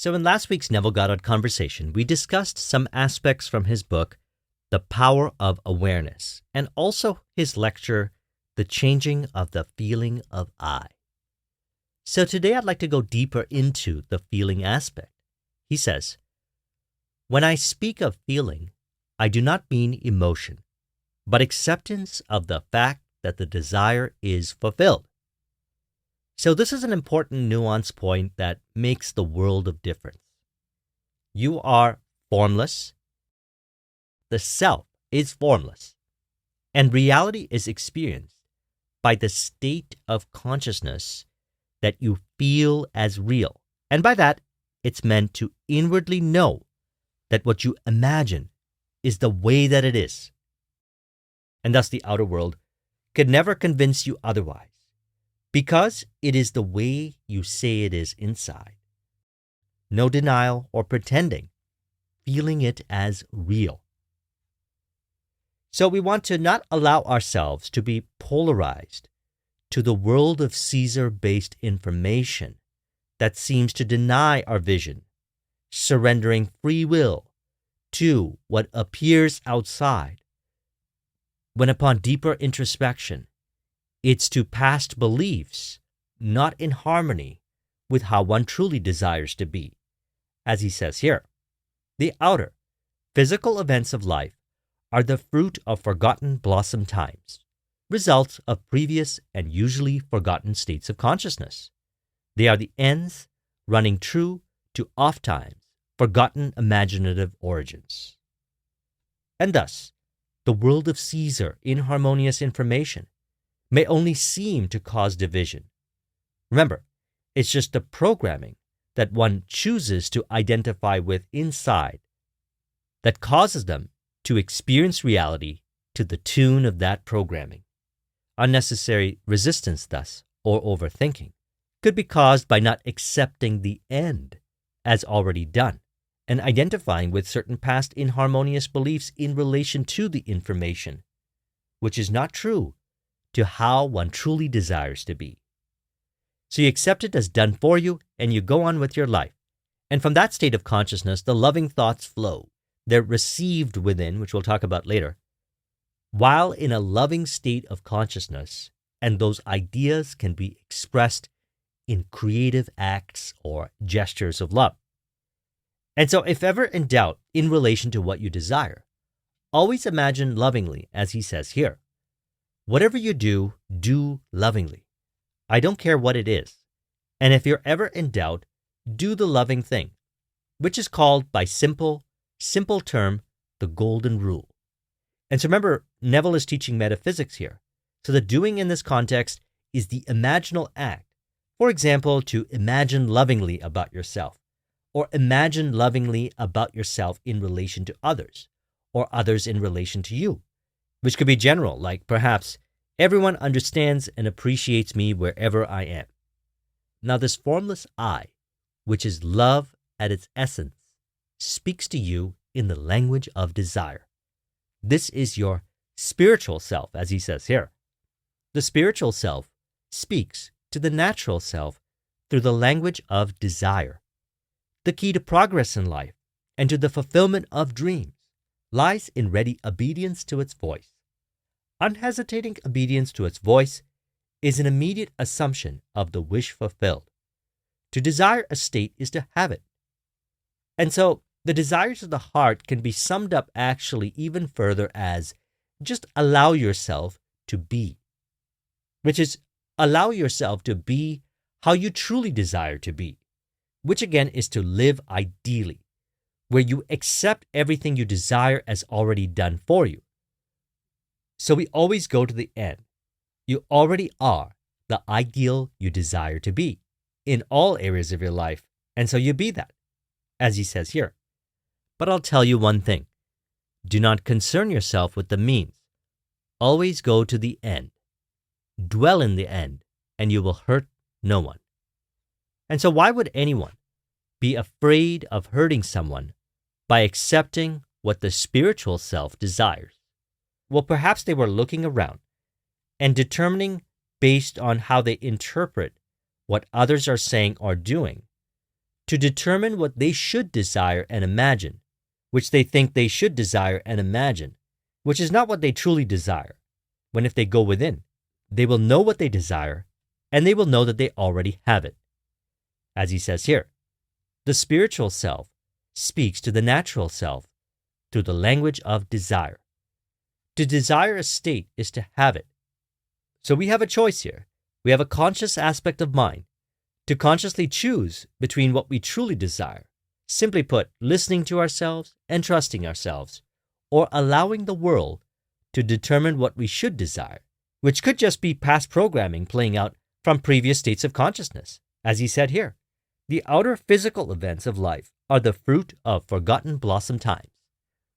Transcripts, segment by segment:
So in last week's Neville Goddard conversation, we discussed some aspects from his book, The Power of Awareness, and also his lecture, The Changing of the Feeling of I. So today I'd like to go deeper into the feeling aspect. He says, "When I speak of feeling, I do not mean emotion, but acceptance of the fact that the desire is fulfilled." So this is an important nuance point that makes the world of difference. You are formless. The self is formless. And reality is experienced by the state of consciousness that you feel as real. And by that, it's meant to inwardly know that what you imagine is the way that it is. And thus the outer world could never convince you otherwise, because it is the way you say it is inside. No denial or pretending, feeling it as real. So we want to not allow ourselves to be polarized to the world of Caesar-based information that seems to deny our vision, surrendering free will to what appears outside, when upon deeper introspection, it's to past beliefs, not in harmony with how one truly desires to be. As he says here, the outer, physical events of life are the fruit of forgotten blossom times, results of previous and usually forgotten states of consciousness. They are the ends running true to oft-times forgotten imaginative origins. And thus, the world of Caesar inharmonious information may only seem to cause division. Remember, it's just the programming that one chooses to identify with inside that causes them to experience reality to the tune of that programming. Unnecessary resistance, thus, or overthinking, could be caused by not accepting the end as already done and identifying with certain past inharmonious beliefs in relation to the information, which is not true to how one truly desires to be. So you accept it as done for you, and you go on with your life. And from that state of consciousness, the loving thoughts flow. They're received within, which we'll talk about later, while in a loving state of consciousness, and those ideas can be expressed in creative acts or gestures of love. And so if ever in doubt in relation to what you desire, always imagine lovingly, as he says here. Whatever you do, do lovingly. I don't care what it is. And if you're ever in doubt, do the loving thing, which is called by simple term, the golden rule. And so remember, Neville is teaching metaphysics here. So the doing in this context is the imaginal act. For example, to imagine lovingly about yourself, or imagine lovingly about yourself in relation to others, or others in relation to you, which could be general, like perhaps, everyone understands and appreciates me wherever I am. Now this formless I, which is love at its essence, speaks to you in the language of desire. This is your spiritual self, as he says here. The spiritual self speaks to the natural self through the language of desire. The key to progress in life and to the fulfillment of dreams lies in ready obedience to its voice. Unhesitating obedience to its voice is an immediate assumption of the wish fulfilled. To desire a state is to have it. And so the desires of the heart can be summed up actually even further as just allow yourself to be, which is allow yourself to be how you truly desire to be, which again is to live ideally, where you accept everything you desire as already done for you. So we always go to the end. You already are the ideal you desire to be in all areas of your life, and so you be that, as he says here. But I'll tell you one thing. Do not concern yourself with the means. Always go to the end. Dwell in the end, and you will hurt no one. And so why would anyone be afraid of hurting someone by accepting what the spiritual self desires? Well, perhaps they were looking around and determining based on how they interpret what others are saying or doing to determine what they should desire and imagine, which they think they should desire and imagine, which is not what they truly desire. When if they go within, they will know what they desire, and they will know that they already have it. As he says here, the spiritual self speaks to the natural self through the language of desire. To desire a state is to have it. So we have a choice here. We have a conscious aspect of mind to consciously choose between what we truly desire, simply put, listening to ourselves and trusting ourselves, or allowing the world to determine what we should desire, which could just be past programming playing out from previous states of consciousness. As he said here, the outer physical events of life are the fruit of forgotten blossom times,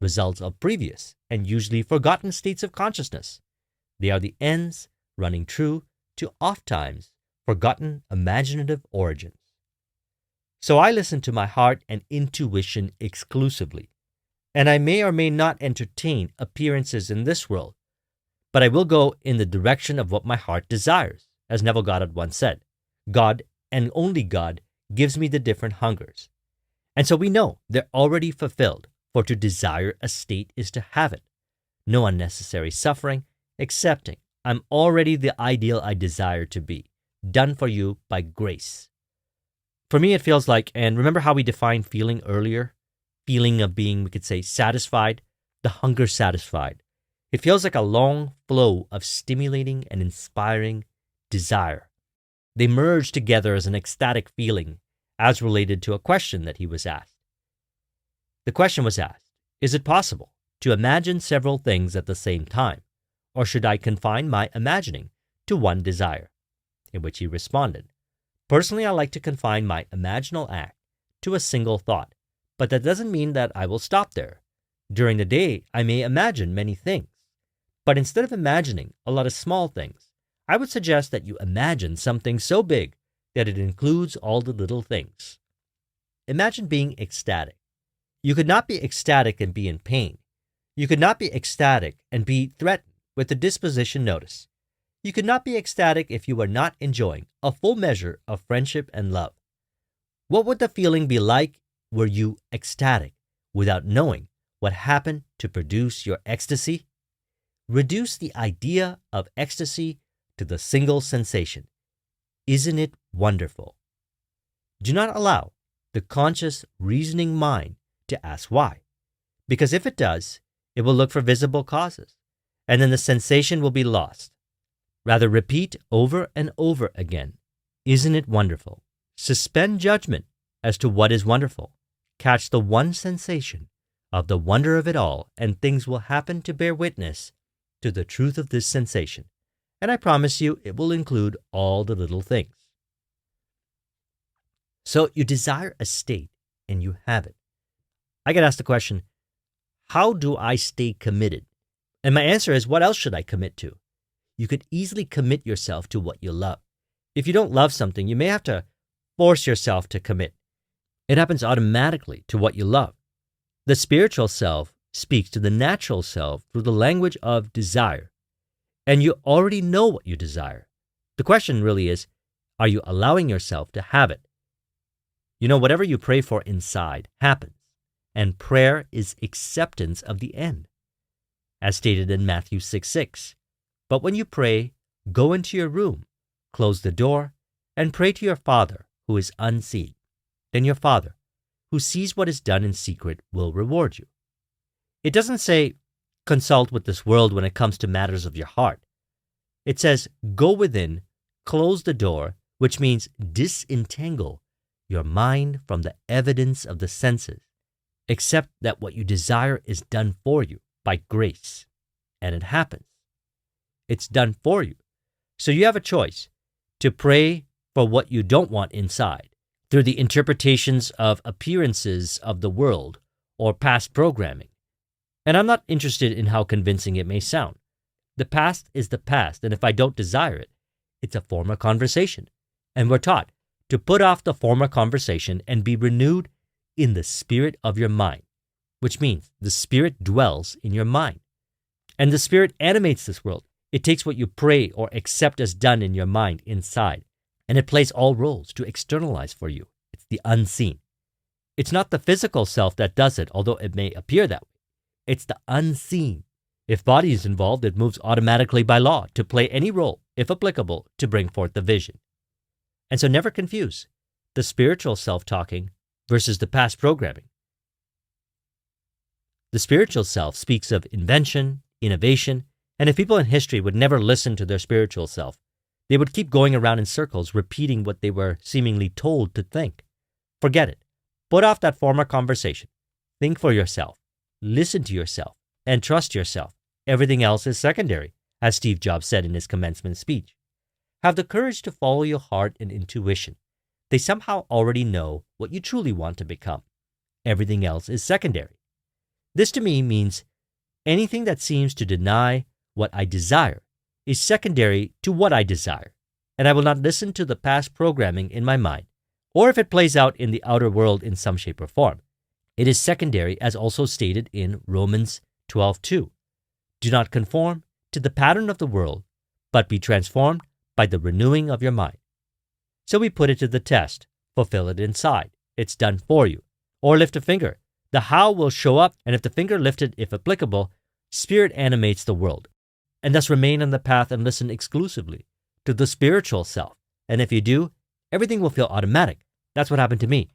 results of previous and usually forgotten states of consciousness. They are the ends running true to oft-times forgotten imaginative origins. So I listen to my heart and intuition exclusively, and I may or may not entertain appearances in this world, but I will go in the direction of what my heart desires. As Neville Goddard once said, God and only God gives me the different hungers. And so we know they're already fulfilled, for to desire a state is to have it. No unnecessary suffering, accepting I'm already the ideal I desire to be, done for you by grace. For me, it feels like, and remember how we defined feeling earlier? Feeling of being, we could say, satisfied, the hunger satisfied. It feels like a long flow of stimulating and inspiring desire. They merge together as an ecstatic feeling, as related to a question that he was asked. The question was asked, is it possible to imagine several things at the same time, or should I confine my imagining to one desire? In which he responded, personally, I like to confine my imaginal act to a single thought, but that doesn't mean that I will stop there. During the day, I may imagine many things, but instead of imagining a lot of small things, I would suggest that you imagine something so big that it includes all the little things. Imagine being ecstatic. You could not be ecstatic and be in pain. You could not be ecstatic and be threatened with the disposition notice. You could not be ecstatic if you were not enjoying a full measure of friendship and love. What would the feeling be like were you ecstatic without knowing what happened to produce your ecstasy? Reduce the idea of ecstasy to the single sensation. Isn't it wonderful? Do not allow the conscious reasoning mind to ask why, because if it does, it will look for visible causes, and then the sensation will be lost. Rather repeat over and over again, isn't it wonderful? Suspend judgment as to what is wonderful. Catch the one sensation of the wonder of it all, and things will happen to bear witness to the truth of this sensation. And I promise you, it will include all the little things. So you desire a state, and you have it. I get asked the question, how do I stay committed? And my answer is, what else should I commit to? You could easily commit yourself to what you love. If you don't love something, you may have to force yourself to commit. It happens automatically to what you love. The spiritual self speaks to the natural self through the language of desire. And you already know what you desire. The question really is, are you allowing yourself to have it? You know, whatever you pray for inside happens, and prayer is acceptance of the end. As stated in Matthew 6:6. But when you pray, go into your room, close the door, and pray to your Father who is unseen. Then your Father, who sees what is done in secret, will reward you. It doesn't say, consult with this world when it comes to matters of your heart. It says, go within, close the door, which means disentangle your mind from the evidence of the senses. Accept that what you desire is done for you by grace, and it happens. It's done for you. So you have a choice to pray for what you don't want inside through the interpretations of appearances of the world or past programming. And I'm not interested in how convincing it may sound. The past is the past, and if I don't desire it, it's a former conversation. And we're taught to put off the former conversation and be renewed in the spirit of your mind, which means the spirit dwells in your mind. And the spirit animates this world. It takes what you pray or accept as done in your mind inside, and it plays all roles to externalize for you. It's the unseen. It's not the physical self that does it, although it may appear that way. It's the unseen. If body is involved, it moves automatically by law to play any role, if applicable, to bring forth the vision. And so never confuse the spiritual self talking versus the past programming. The spiritual self speaks of invention, innovation, and if people in history would never listen to their spiritual self, they would keep going around in circles repeating what they were seemingly told to think. Forget it. Put off that former conversation. Think for yourself. Listen to yourself and trust yourself. Everything else is secondary, as Steve Jobs said in his commencement speech. Have the courage to follow your heart and intuition. They somehow already know what you truly want to become. Everything else is secondary. This to me means anything that seems to deny what I desire is secondary to what I desire, and I will not listen to the past programming in my mind, or if it plays out in the outer world in some shape or form. It is secondary, as also stated in Romans 12:2. Do not conform to the pattern of the world, but be transformed by the renewing of your mind. So we put it to the test. Fulfill it inside. It's done for you. Or lift a finger. The how will show up, and if the finger lifted, if applicable, spirit animates the world. And thus remain on the path and listen exclusively to the spiritual self. And if you do, everything will feel automatic. That's what happened to me.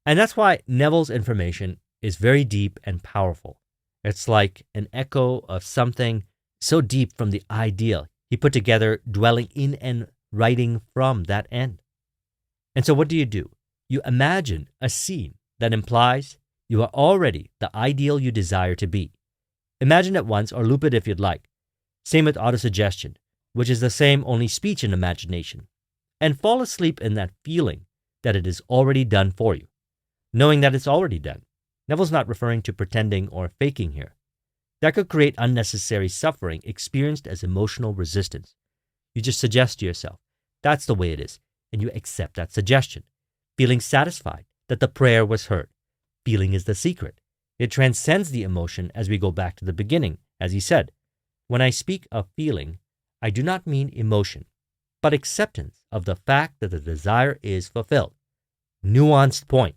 And that's why Neville's information is very deep and powerful. It's like an echo of something so deep from the ideal he put together, dwelling in and writing from that end. And so what do? You imagine a scene that implies you are already the ideal you desire to be. Imagine it once or loop it if you'd like. Same with autosuggestion, which is the same, only speech and imagination. And fall asleep in that feeling that it is already done for you, knowing that it's already done. Neville's not referring to pretending or faking here. That could create unnecessary suffering experienced as emotional resistance. You just suggest to yourself, that's the way it is, and you accept that suggestion, feeling satisfied that the prayer was heard. Feeling is the secret. It transcends the emotion as we go back to the beginning, as he said. When I speak of feeling, I do not mean emotion, but acceptance of the fact that the desire is fulfilled. Nuanced point.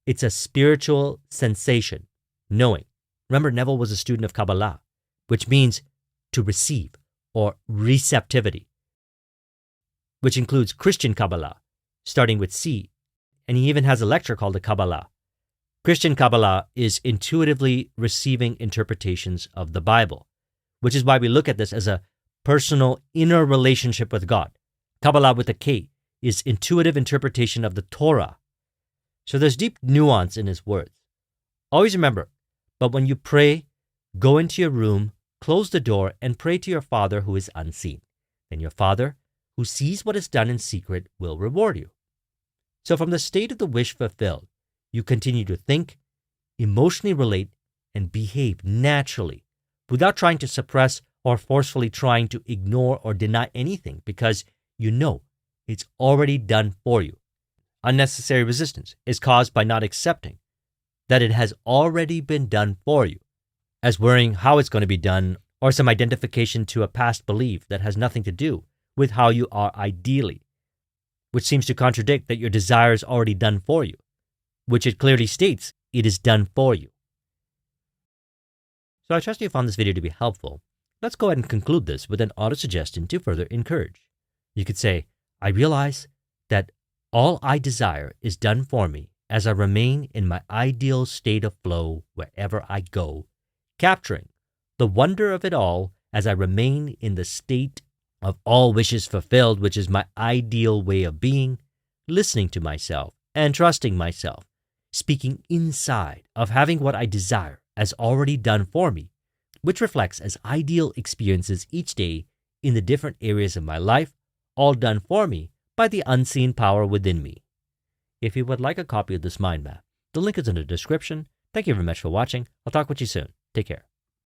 It's a spiritual sensation, knowing. Remember, Neville was a student of Kabbalah, which means to receive or receptivity, which includes Christian Kabbalah, starting with C, and he even has a lecture called the Kabbalah. Christian Kabbalah is intuitively receiving interpretations of the Bible, which is why we look at this as a personal inner relationship with God. Kabbalah with a K is intuitive interpretation of the Torah. So there's deep nuance in his words. Always remember, but when you pray, go into your room, close the door, and pray to your Father who is unseen. Then your Father, who sees what is done in secret, will reward you. So from the state of the wish fulfilled, you continue to think, emotionally relate, and behave naturally without trying to suppress or forcefully trying to ignore or deny anything, because you know it's already done for you. Unnecessary resistance is caused by not accepting that it has already been done for you, as worrying how it's going to be done or some identification to a past belief that has nothing to do with how you are ideally, which seems to contradict that your desire is already done for you, which it clearly states it is done for you. So I trust you found this video to be helpful. Let's go ahead and conclude this with an autosuggestion to further encourage. You could say, I realize that all I desire is done for me as I remain in my ideal state of flow wherever I go, capturing the wonder of it all as I remain in the state of all wishes fulfilled, which is my ideal way of being, listening to myself and trusting myself, speaking inside of having what I desire as already done for me, which reflects as ideal experiences each day in the different areas of my life, all done for me by the unseen power within me. If you would like a copy of this mind map, the link is in the description. Thank you very much for watching. I'll talk with you soon. Take care.